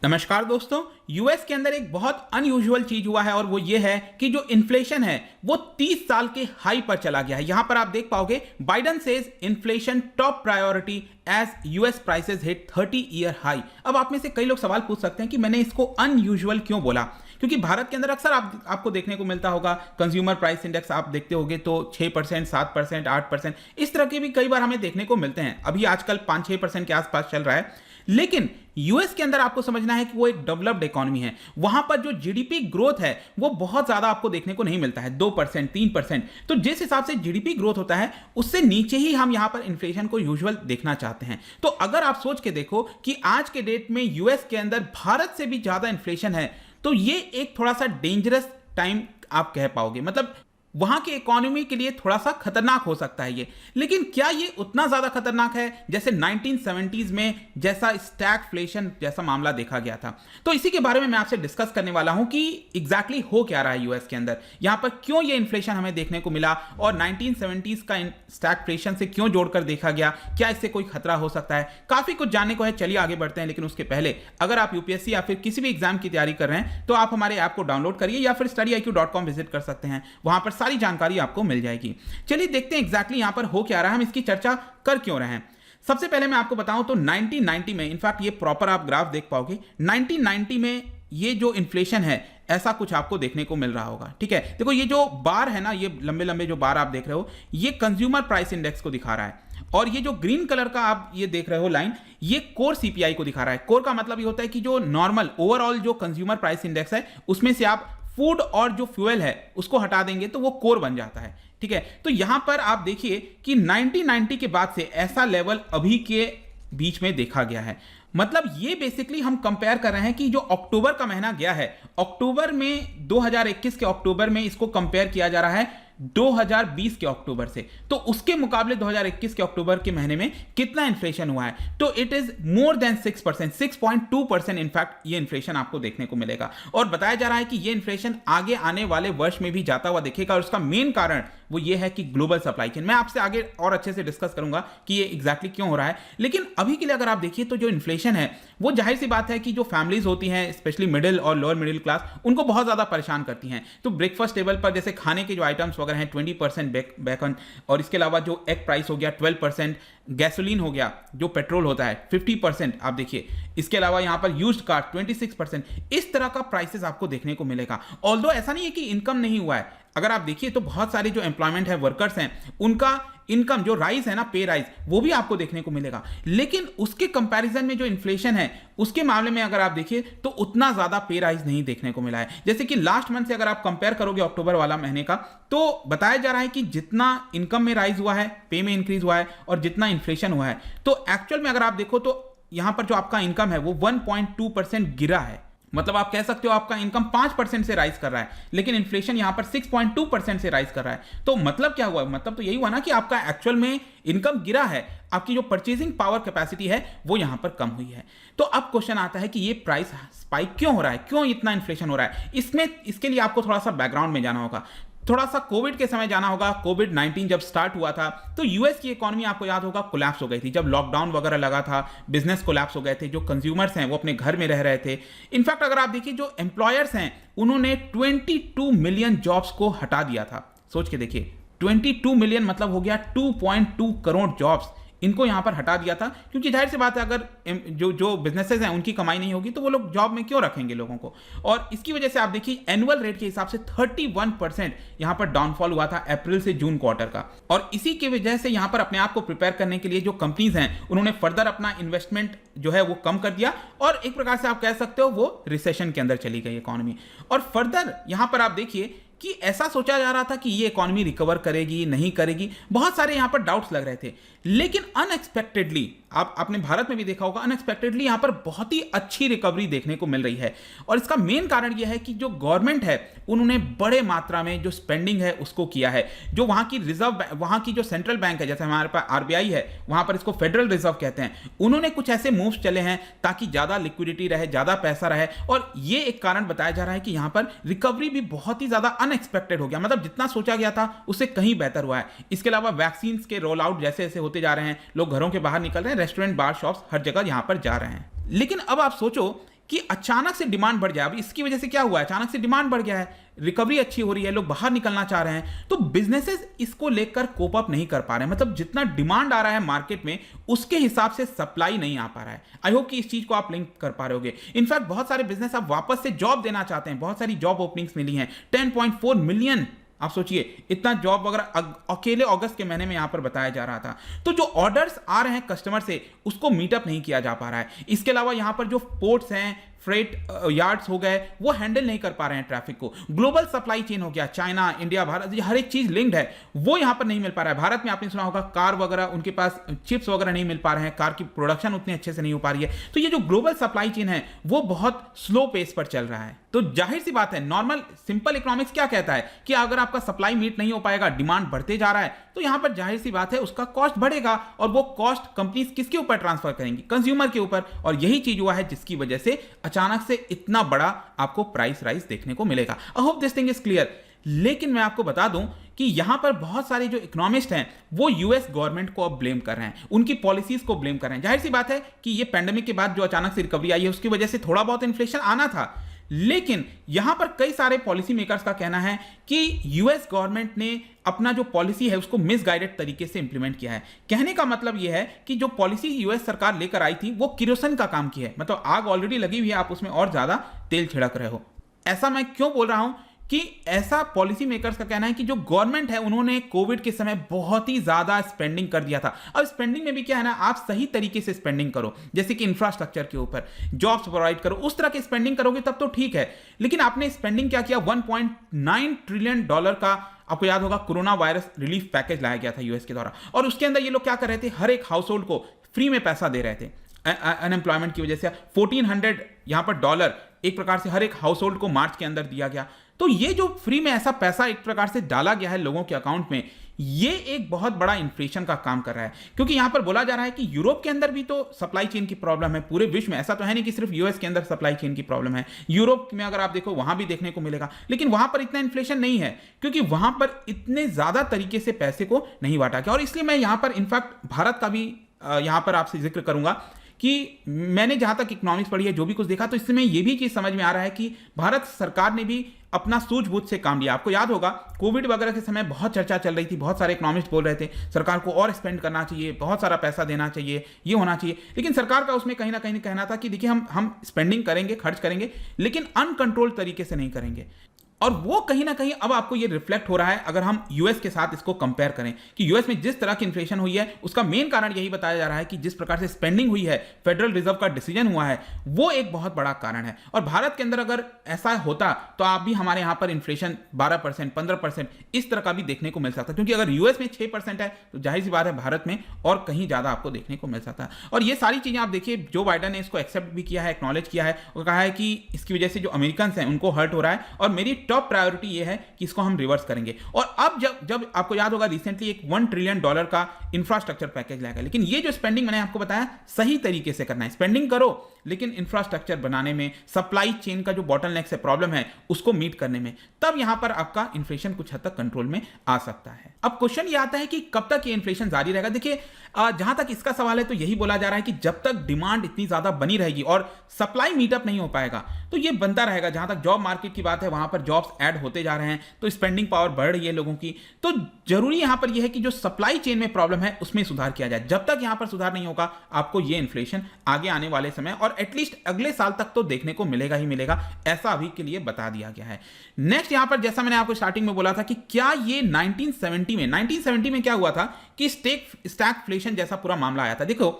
नमस्कार दोस्तों। यूएस के अंदर एक बहुत अनयूजुअल चीज हुआ है और वो ये है कि जो इन्फ्लेशन है वो 30 साल के हाई पर चला गया है। यहां पर आप देख पाओगे Biden says inflation top priority as US prices hit 30 year high. अब आप में से कई लोग सवाल पूछ सकते हैं कि मैंने इसको अनयूजुअल क्यों बोला, क्योंकि भारत के अंदर अक्सर आपको देखने को मिलता होगा कंज्यूमर प्राइस इंडेक्स आप देखते होगे तो 6%, 7%, 8% इस तरह के भी कई बार हमें देखने को मिलते हैं। अभी आजकल 5-6% के आसपास चल रहा है। लेकिन यूएस के अंदर आपको समझना है कि वो एक डेवलप्ड इकोनॉमी है। वहां पर जो जीडीपी ग्रोथ है वो बहुत ज्यादा आपको देखने को नहीं मिलता है, 2%, 3%। तो जिस हिसाब से जीडीपी ग्रोथ होता है उससे नीचे ही हम यहां पर इन्फ्लेशन को यूजुअल देखना चाहते हैं। तो अगर आप सोच के देखो कि आज के डेट में यूएस के अंदर भारत से भी ज्यादा इन्फ्लेशन है तो ये एक थोड़ा सा डेंजरस टाइम आप कह पाओगे, मतलब वहां की इकोनॉमी के लिए थोड़ा सा खतरनाक हो सकता है ये। लेकिन क्या ये उतना ज्यादा खतरनाक है जैसे 1970s में जैसा स्टैगफ्लेशन जैसा मामला देखा गया था? तो इसी के बारे में मैं आपसे डिस्कस करने वाला हूं कि एग्जैक्टली हो क्या रहा है यूएस के अंदर, यहां पर क्यों ये इन्फ्लेशन हमें देखने को मिला और 1970s का स्टैगफ्लेशन से क्यों जोड़कर देखा गया, क्या इससे कोई खतरा हो सकता है। काफी कुछ जानने को है, चलिए आगे बढ़ते हैं। लेकिन उसके पहले अगर आप यूपीएससी या फिर किसी भी एग्जाम की तैयारी कर रहे हैं तो आप हमारे ऐप को डाउनलोड करिए या फिर studyIQ.com विजिट कर सकते हैं, वहां पर सारी जानकारी आपको मिल जाएगी। चलिए देखते हैं एग्जैक्टली यहां पर हो क्या रहा है, हम इसकी चर्चा कर क्यों रहे हैं। सबसे पहले मैं आपको बताऊं तो 1990 में, इनफैक्ट ये प्रॉपर आप ग्राफ देख पाओगे, 1990 में ये जो इन्फ्लेशन है ऐसा कुछ आपको देखने को मिल रहा होगा। ठीक है, देखो ये जो बार है ना, ये लंबे लंबे जो बार आप देख रहे हो ये कंज्यूमर प्राइस इंडेक्स को दिखा रहा है, और ये जो ग्रीन कलर का आप ये देख रहे हो लाइन, ये कोर सीपीआई को दिखा रहा है। कोर का मतलब ये होता है कि जो नॉर्मल ओवरऑल जो कंज्यूमर प्राइस इंडेक्स है उसमें से आप फूड और जो फ्यूल है उसको हटा देंगे तो वो कोर बन जाता है। ठीक है, तो यहां पर आप देखिए कि 1990 के बाद से ऐसा लेवल अभी के बीच में देखा गया है। मतलब ये बेसिकली हम कंपेयर कर रहे हैं कि जो अक्टूबर का महीना गया है, अक्टूबर में 2021 के अक्टूबर में इसको कंपेयर किया जा रहा है 2020 के अक्टूबर से, तो उसके मुकाबले 2021 के अक्टूबर के महीने में कितना इन्फ्लेशन हुआ है, तो it is more than 6%, 6.2% in fact ये इन्फ्लेशन आपको देखने को मिलेगा। और बताया जा रहा है कि ये इन्फ्लेशन आगे आने वाले वर्ष में भी जाता हुआ दिखेगा, और उसका मेन कारण वो ये है कि ग्लोबल सप्लाई चेन। मैं आपसे आगे और अच्छे से डिस्कस करूंगा कि ये एग्जैक्टली क्यों हो रहा है। लेकिन अभी के लिए अगर आप देखिए तो जो इन्फ्लेशन है वो जाहिर सी बात है कि जो फैमिलीज होती हैं स्पेशली मिडिल और लोअर मिडिल क्लास, उनको बहुत ज्यादा परेशान करती हैं। तो ब्रेकफास्ट टेबल पर जैसे खाने के जो आइटम्स वगैरह हैं 20% बेकन, और इसके अलावा जो एग प्राइस हो गया 12%, गैसोलीन हो गया जो पेट्रोल होता है 50% आप देखिए, इसके अलावा यहां पर यूज्ड कार 26%, इस तरह का प्राइसेस आपको देखने को मिलेगा। ऑल्दो ऐसा नहीं है कि इनकम नहीं हुआ है, अगर आप देखिए तो बहुत सारे जो एम्प्लॉयमेंट है वर्कर्स हैं उनका इनकम जो राइज है ना, पे राइज, वो भी आपको देखने को मिलेगा। लेकिन उसके कंपैरिजन में जो इन्फ्लेशन है उसके मामले में अगर आप देखिए तो उतना ज्यादा पे राइज नहीं देखने को मिला है। जैसे कि लास्ट मंथ से अगर आप कंपेयर करोगे अक्टूबर वाला महीने का, तो बताया जा रहा है कि जितना इनकम में राइज हुआ है, पे में इंक्रीज हुआ है और जितना इन्फ्लेशन हुआ है, तो एक्चुअल में अगर आप देखो तो यहां पर जो आपका इनकम है वो 1.2% गिरा है। मतलब आप कह सकते हो आपका इनकम 5% से राइज कर रहा है, लेकिन इन्फ्लेशन यहां पर 6.2% से राइज कर रहा है। तो मतलब क्या हुआ? मतलब तो यही हुआ ना कि आपका एक्चुअल में इनकम गिरा है, आपकी जो परचेजिंग पावर कैपेसिटी है वो यहां पर कम हुई है। तो अब क्वेश्चन आता है कि ये प्राइस स्पाइक क्यों हो रहा है, क्यों इतना इन्फ्लेशन हो रहा है? इसके लिए आपको थोड़ा सा बैकग्राउंड में जाना होगा, थोड़ा सा कोविड के समय जाना होगा। कोविड-19 जब स्टार्ट हुआ था तो यूएस की इकोनॉमी आपको याद होगा कोलैप्स हो गई थी, जब लॉकडाउन वगैरह लगा था, बिजनेस कोलैप्स हो गए थे, जो कंज्यूमर्स हैं वो अपने घर में रह रहे थे। इनफैक्ट अगर आप देखिए जो एम्प्लॉयर्स हैं उन्होंने 22 मिलियन जॉब्स को हटा दिया था। सोच के देखिए 22 मिलियन मतलब हो गया 2.2 करोड़ जॉब्स, इनको यहां पर हटा दिया था, क्योंकि जाहिर सी बात है अगर जो बिजनेसेस हैं उनकी कमाई नहीं होगी तो वो लोग जॉब में क्यों रखेंगे लोगों को। और इसकी वजह से आप देखिए एनुअल रेट के हिसाब से 31% यहां पर डाउनफॉल हुआ था अप्रैल से जून क्वार्टर का। और इसी की वजह से यहां पर अपने आप को प्रिपेयर करने के लिए जो कंपनीज हैं उन्होंने फर्दर अपना इन्वेस्टमेंट जो है वो कम कर दिया, और एक प्रकार से आप कह सकते हो वो रिसेशन के अंदर चली गई इकोनॉमी। और फर्दर यहां पर आप देखिए कि ऐसा सोचा जा रहा था कि ये इकोनॉमी रिकवर करेगी नहीं करेगी, बहुत सारे यहां पर डाउट्स लग रहे थे। लेकिन अनएक्सपेक्टेडली आपने भारत में भी देखा होगा, अनएक्सपेक्टेडली यहां पर बहुत ही अच्छी रिकवरी देखने को मिल रही है। और इसका मेन कारण यह है कि जो गवर्नमेंट है उन्होंने बड़े मात्रा में जो स्पेंडिंग है उसको किया है। जो वहां की रिजर्व, वहां की जो सेंट्रल बैंक है, जैसे हमारे पास आरबीआई है, वहां पर इसको फेडरल रिजर्व कहते हैं, उन्होंने कुछ ऐसे मूव्स चले हैं ताकि ज्यादा लिक्विडिटी रहे, ज्यादा पैसा रहे। और ये एक कारण बताया जा रहा है कि यहां पर रिकवरी भी बहुत ही ज्यादा अनएक्सपेक्टेड हो गया, मतलब जितना सोचा गया था उससे कहीं बेहतर हुआ है। इसके अलावा वैक्सीन के रोल आउट जैसे जैसे होते जा रहे हैं, लोग घरों के बाहर निकल रहे हैं, रेस्टोरेंट, बार, शॉप्स हर जगह यहां पर जा रहे हैं। लेकिन अब आप सोचो कि अचानक से डिमांड बढ़ जाए। अब इसकी वजह से क्या हुआ है, अचानक से डिमांड बढ़ गया है, रिकवरी अच्छी हो रही है, लोग बाहर निकलना चाह रहे हैं, तो बिजनेसेस इसको लेकर कोप अप नहीं कर पा रहे हैं। मतलब जितना डिमांड आ रहा है मार्केट में उसके हिसाब से सप्लाई नहीं आ पा रहा है। आई होप कि इस चीज को आप लिंक कर पा रहे होगे। इनफैक्ट बहुत सारे बिजनेस आप वापस से जॉब देना चाहते हैं, बहुत सारी जॉब ओपनिंग्स मिली हैं, 10.4 मिलियन। आप सोचिए इतना जॉब वगैरह अकेले अगस्त के महीने में यहां पर बताया जा रहा था। तो जो ऑर्डर्स आ रहे हैं कस्टमर से उसको मीटअप नहीं किया जा पा रहा है। इसके अलावा यहां पर जो पोर्ट्स हैं, फ्रेट यार्ड्स हो गए, वो हैंडल नहीं कर पा रहे हैं ट्रैफिक को। ग्लोबल सप्लाई चेन हो गया, चाइना, इंडिया, भारत, ये हर एक चीज लिंक्ड है, वो यहां पर नहीं मिल पा रहा है। भारत में आपने सुना होगा कार वगैरह, उनके पास चिप्स वगैरह नहीं मिल पा रहे हैं, कार की प्रोडक्शन उतनी अच्छे से नहीं हो पा रही है। तो ये जो ग्लोबल सप्लाई चेन है वो बहुत स्लो पेस पर चल रहा है। तो जाहिर सी बात है, नॉर्मल सिंपल इकोनॉमिक्स क्या कहता है कि अगर आपका सप्लाई मीट नहीं हो पाएगा, डिमांड बढ़ते जा रहा है, तो यहां पर जाहिर सी बात है उसका कॉस्ट बढ़ेगा, और वो कॉस्ट कंपनीज किसके ऊपर ट्रांसफर करेंगी, कंज्यूमर के ऊपर। और यही चीज हुआ है जिसकी वजह से अचानक से इतना बड़ा आपको प्राइस राइज देखने को मिलेगा। I hope this thing is clear. लेकिन मैं आपको बता दूं कि यहां पर बहुत सारे जो इकोनॉमिस्ट हैं वो यूएस गवर्नमेंट को अब ब्लेम कर रहे हैं, उनकी पॉलिसीज को ब्लेम कर रहे हैं। जाहिर सी बात है कि ये पैंडेमिक के बाद जो अचानक से रिकवरी आई है उसकी वजह से थोड़ा बहुत इन्फ्लेशन आना था, लेकिन यहां पर कई सारे पॉलिसी मेकर्स का कहना है कि यूएस गवर्नमेंट ने अपना जो पॉलिसी है उसको मिसगाइडेड तरीके से इंप्लीमेंट किया है। कहने का मतलब यह है कि जो पॉलिसी यूएस सरकार लेकर आई थी वो किरोसिन का काम किया है, मतलब आग ऑलरेडी लगी हुई है, आप उसमें और ज्यादा तेल छिड़क रहे हो। ऐसा मैं क्यों बोल रहा हूं कि ऐसा पॉलिसी मेकर्स का कहना है कि जो गवर्नमेंट है उन्होंने कोविड के समय बहुत ही ज्यादा स्पेंडिंग कर दिया था। अब स्पेंडिंग में भी क्या है ना, आप सही तरीके से स्पेंडिंग करो, जैसे कि इंफ्रास्ट्रक्चर के ऊपर, जॉब्स प्रोवाइड करो, उस तरह की स्पेंडिंग करोगे तब तो ठीक है। लेकिन आपने स्पेंडिंग क्या किया, $1.9 ट्रिलियन का, आपको याद होगा कोरोना वायरस रिलीफ पैकेज लाया गया था यूएस के द्वारा, और उसके अंदर ये लोग क्या कर रहे थे, हर एक हाउस होल्ड को फ्री में पैसा दे रहे थे। अनएम्प्लॉयमेंट की वजह से 1400 यहां पर डॉलर एक प्रकार से हर एक हाउस होल्ड को मार्च के अंदर दिया गया। तो ये जो फ्री में ऐसा पैसा एक प्रकार से डाला गया है लोगों के अकाउंट में, ये एक बहुत बड़ा इन्फ्लेशन का काम कर रहा है। क्योंकि यहां पर बोला जा रहा है कि यूरोप के अंदर भी तो सप्लाई चेन की प्रॉब्लम है, पूरे विश्व में, ऐसा तो है नहीं कि सिर्फ यूएस के अंदर सप्लाई चेन की प्रॉब्लम है। यूरोप में अगर आप देखो वहां भी देखने को मिलेगा, लेकिन वहां पर इतना इन्फ्लेशन नहीं है क्योंकि वहां पर इतने ज्यादा तरीके से पैसे को नहीं बांटा गया। और इसलिए मैं यहां पर इनफैक्ट भारत का भी यहां पर आपसे जिक्र करूंगा कि मैंने जहां तक इकोनॉमिक्स पढ़ी है, जो भी कुछ देखा, तो इसमें यह भी चीज समझ में आ रहा है कि भारत सरकार ने भी अपना सूझबूझ से काम लिया। आपको याद होगा कोविड वगैरह के समय बहुत चर्चा चल रही थी, बहुत सारे इकोनॉमिस्ट बोल रहे थे सरकार को और स्पेंड करना चाहिए, बहुत सारा पैसा देना चाहिए, ये होना चाहिए। लेकिन सरकार का उसमें कहीं ना कहीं कहना था कि देखिए हम स्पेंडिंग करेंगे, खर्च करेंगे, लेकिन अनकंट्रोल तरीके से नहीं करेंगे। और वो कहीं ना कहीं अब आपको ये रिफ्लेक्ट हो रहा है अगर हम यूएस के साथ इसको कंपेयर करें कि यूएस में जिस तरह की इन्फ्लेशन हुई है उसका मेन कारण यही बताया जा रहा है कि जिस प्रकार से स्पेंडिंग हुई है, फेडरल रिजर्व का डिसीजन हुआ है, वो एक बहुत बड़ा कारण है। और भारत के अंदर अगर ऐसा होता तो आप भी हमारे यहां पर इन्फ्लेशन 12%, 15% इस तरह का भी देखने को मिल सकता है। क्योंकि अगर यूएस में 6% है तो जाहिर सी बात है भारत में और कहीं ज्यादा आपको देखने को मिल सकता है। और ये सारी चीजें आप देखिए, जो बाइडेन ने इसको एक्सेप्ट भी किया है, एक्नॉलेज किया है और कहा है कि इसकी वजह से जो अमेरिकन हैं उनको हर्ट हो रहा है और मेरी टॉप प्रायोरिटी ये है कि इसको हम रिवर्स करेंगे। और अब जब आपको याद होगा रिसेंटली एक $1 ट्रिलियन का इंफ्रास्ट्रक्चर पैकेज लाया गया। लेकिन ये जो स्पेंडिंग मैंने आपको बताया सही तरीके से करना है, स्पेंडिंग करो लेकिन इंफ्रास्ट्रक्चर बनाने में, सप्लाई चेन का जो बॉटलनेक से प्रॉब्लम है उसको मीट करने में, तब यहां पर आपका इन्फ्लेशन कुछ हद तक कंट्रोल में आ सकता है। अब क्वेश्चन ये आता है कि कब तक ये इन्फ्लेशन जारी रहेगा। देखिए जहां तक इसका सवाल है तो यही बोला जा रहा है कि जब तक डिमांड इतनी ज्यादा बनी रहेगी और सप्लाई मीटअप नहीं हो पाएगा तो ये बनता रहेगा। जहां तक जॉब मार्केट की बात है वहां पर जॉब्स ऐड होते जा रहे हैं, तो स्पेंडिंग पावर बढ़ रही है लोगों की। तो जरूरी यहां पर यह है कि जो सप्लाई चेन में प्रॉब्लम है उसमें सुधार किया जाए। जब तक यहां पर सुधार नहीं होगा आपको ये इन्फ्लेशन आगे आने वाले समय और एटलीस्ट अगले साल तक तो देखने को मिलेगा ही मिलेगा, ऐसा अभी के लिए बता दिया गया है। नेक्स्ट यहां पर जैसा मैंने आपको स्टार्टिंग में बोला था कि क्या ये 1970 में क्या हुआ था कि स्टैगफ्लेशन जैसा पूरा मामला आया था। देखो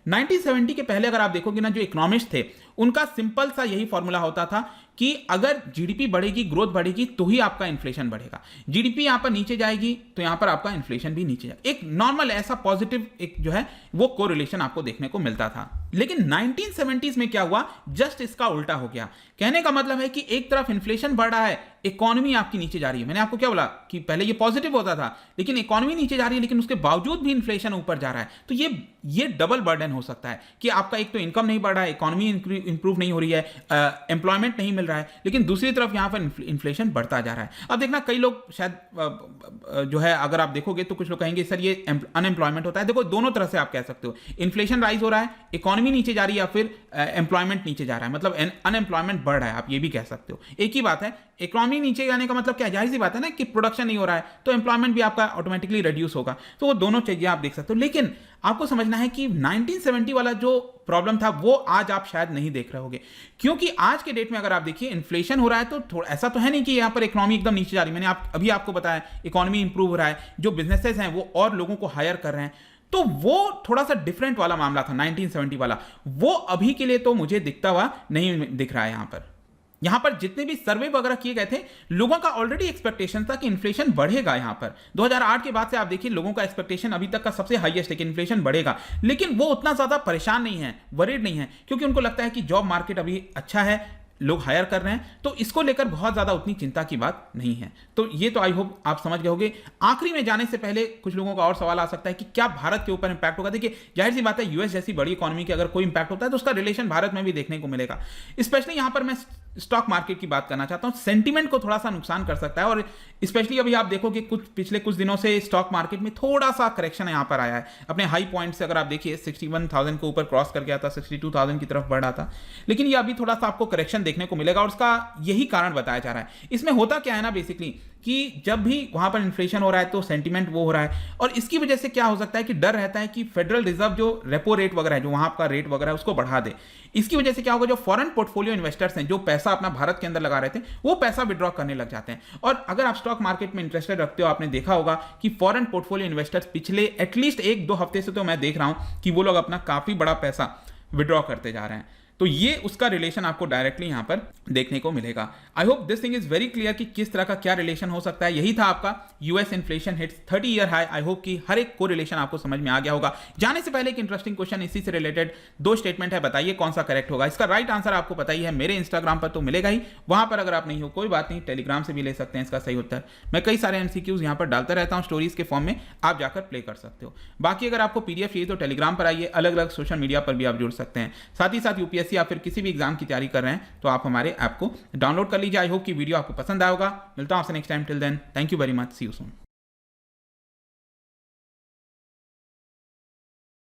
1970 के पहले अगर आप देखोगे ना, जो इकोनॉमिस्ट थे उनका सिंपल सा यही फॉर्मूला होता था कि अगर जीडीपी बढ़ेगी, ग्रोथ बढ़ेगी तो ही आपका इन्फ्लेशन बढ़ेगा। जीडीपी यहां पर नीचे जाएगी तो यहां पर आपका इन्फ्लेशन भी नीचे जाएगा। एक नॉर्मल ऐसा पॉजिटिव एक जो है वो कोरिलेशन आपको देखने को मिलता था। लेकिन 1970s में क्या हुआ, जस्ट इसका उल्टा हो गया। कहने का मतलब है कि एक तरफ इन्फ्लेशन बढ़ रहा है, इकोनॉमी आपकी नीचे जा रही है। मैंने आपको क्या बोला कि पहले ये पॉजिटिव होता था लेकिन इकोनॉमी नीचे जा रही है, लेकिन उसके बावजूद भी इन्फ्लेशन ऊपर जा रहा है। तो ये डबल बर्डन हो सकता है कि आपका एक तो इनकम नहीं बढ़ रहा है, इकोनॉमी इंप्रूव नहीं हो रही है, एम्प्लॉयमेंट नहीं मिल रहा है, लेकिन दूसरी तरफ यहाँ पर इन्फ्लेशन बढ़ता जा रहा है। अब देखना कई लोग शायद जो है अगर आप देखोगे तो कुछ लोग कहेंगे सर ये अनएम्प्लॉयमेंट होता है। देखो दोनों तरह से आप कह सकते हो, इन्फ्लेशन राइज हो रहा है, इकोनॉमी नीचे जा रही है, या फिर एम्प्लॉयमेंट नीचे जा रहा है, मतलब अनएम्प्लॉयमेंट बढ़ रहा है, आप ये भी कह सकते हो। एक ही बात है, इकोनॉमी नीचे जाने का मतलब क्या, जाहिर सी बात है ना कि प्रोडक्शन नहीं हो रहा है, तो एम्प्लॉयमेंट भी आपका ऑटोमेटिकली रिड्यूस होगा। तो वो दोनों चीजें आप देख सकते हो। लेकिन आपको समझना है कि 1970 वाला जो प्रॉब्लम था वो आज आप शायद नहीं देख रहे होगे, क्योंकि आज के डेट में अगर आप देखिए इन्फ्लेशन हो रहा है तो थोड़ा ऐसा तो है नहीं कि यहाँ पर इकोनॉमी एकदम नीचे जा रही है। मैंने अभी आपको बताया इकोनॉमी इंप्रूव हो रहा है, जो बिजनेसेस हैं वो और लोगों को हायर कर रहे हैं, तो वो थोड़ा सा डिफरेंट वाला मामला था 1970 वाला, वो अभी के लिए तो मुझे दिखता हुआ नहीं दिख रहा है। यहां पर जितने भी सर्वे वगैरह किए गए थे, लोगों का ऑलरेडी एक्सपेक्टेशन था कि इन्फ्लेशन बढ़ेगा। यहां पर 2008 के बाद से आप देखिए लोगों का एक्सपेक्टेशन अभी तक का सबसे हाईएस्ट है कि इन्फ्लेशन बढ़ेगा, लेकिन वो उतना ज्यादा परेशान नहीं है, वरीड नहीं है, क्योंकि उनको लगता है कि जॉब मार्केट अभी अच्छा है, लोग हायर कर रहे हैं, तो इसको लेकर बहुत ज्यादा उतनी चिंता की बात नहीं है। तो ये तो आई होप आप समझ गए होंगे। आखिरी में जाने से पहले कुछ लोगों का और सवाल आ सकता है कि क्या भारत के ऊपर इंपैक्ट होगा। देखिए जाहिर सी बात है, यूएस जैसी बड़ी इकोनॉमी के अगर कोई इंपैक्ट होता है तो उसका रिलेशन भारत में भी देखने को मिलेगा। स्पेशली यहां पर मैं स्टॉक मार्केट की बात करना चाहता हूं, सेंटीमेंट को थोड़ा सा नुकसान कर सकता है, और स्पेशली अभी आप देखो कि पिछले कुछ दिनों से स्टॉक मार्केट में थोड़ा सा करेक्शन यहां पर आया है। अपने हाई पॉइंट से अगर आप देखिए 61,000 को ऊपर क्रॉस कर गया था, 62,000 की तरफ बढ़ रहा था, लेकिन ये अभी थोड़ा सा आपको करेक्शन देखने को मिलेगा, और उसका यही कारण बताया जा रहा है। इसमें होता क्या है ना बेसिकली कि जब भी वहां पर इन्फ्लेशन हो रहा है तो सेंटीमेंट वो हो रहा है, और इसकी वजह से क्या हो सकता है कि डर रहता है कि फेडरल रिजर्व जो रेपो रेट वगैरह है, जो वहां का रेट वगैरह है, उसको बढ़ा दे। इसकी वजह से क्या होगा, जो फॉरेन पोर्टफोलियो इन्वेस्टर्स हैं, जो पैसा अपना भारत के अंदर लगा रहे थे, वो पैसा विड्रॉ करने लग जाते हैं। और अगर आप स्टॉक मार्केट में इंटरेस्टेड रखते हो, आपने देखा होगा कि फॉरेन पोर्टफोलियो इन्वेस्टर्स पिछले एटलीस्ट 1-2 हफ्ते से तो मैं देख रहा हूं कि वो लोग अपना काफी बड़ा पैसा विड्रॉ करते जा रहे हैं। तो ये उसका रिलेशन आपको डायरेक्टली यहां पर देखने को मिलेगा। I hope this thing is very clear कि किस तरह का क्या रिलेशन हो सकता है। यही था आपका US inflation hits 30 year high. I hope कि हर एक को रिलेशन आपको समझ में आ गया होगा। जाने से पहले एक इंटरेस्टिंग क्वेश्चन इसी से रिलेटेड 2 स्टेटमेंट है, बताइए कौन सा करेक्ट होगा। इसका राइट आंसर आपको पता ही है, मेरे इंस्टाग्राम पर तो मिलेगा ही, वहां पर अगर आप नहीं हो कोई बात नहीं, टेलीग्राम से भी ले सकते हैं इसका सही उत्तर। मैं कई सारे एमसीक्यूज यहां पर डालता रहता हूं स्टोरीज के फॉर्म में, आप जाकर प्ले कर सकते हो। बाकी अगर आपको पीडीएफ चाहिए तो टेलीग्राम पर आइए, अलग अलग सोशल मीडिया पर भी आप जुड़ सकते हैं। साथ ही साथ यूपीएससी या फिर किसी भी एग्जाम की तैयारी कर रहे हैं तो आप हमारे ऐप को डाउनलोड कर लीजिए। आई होप कि वीडियो आपको पसंद आएगा। मिलता हूं आपसे next time, till then thank you very much, see you soon.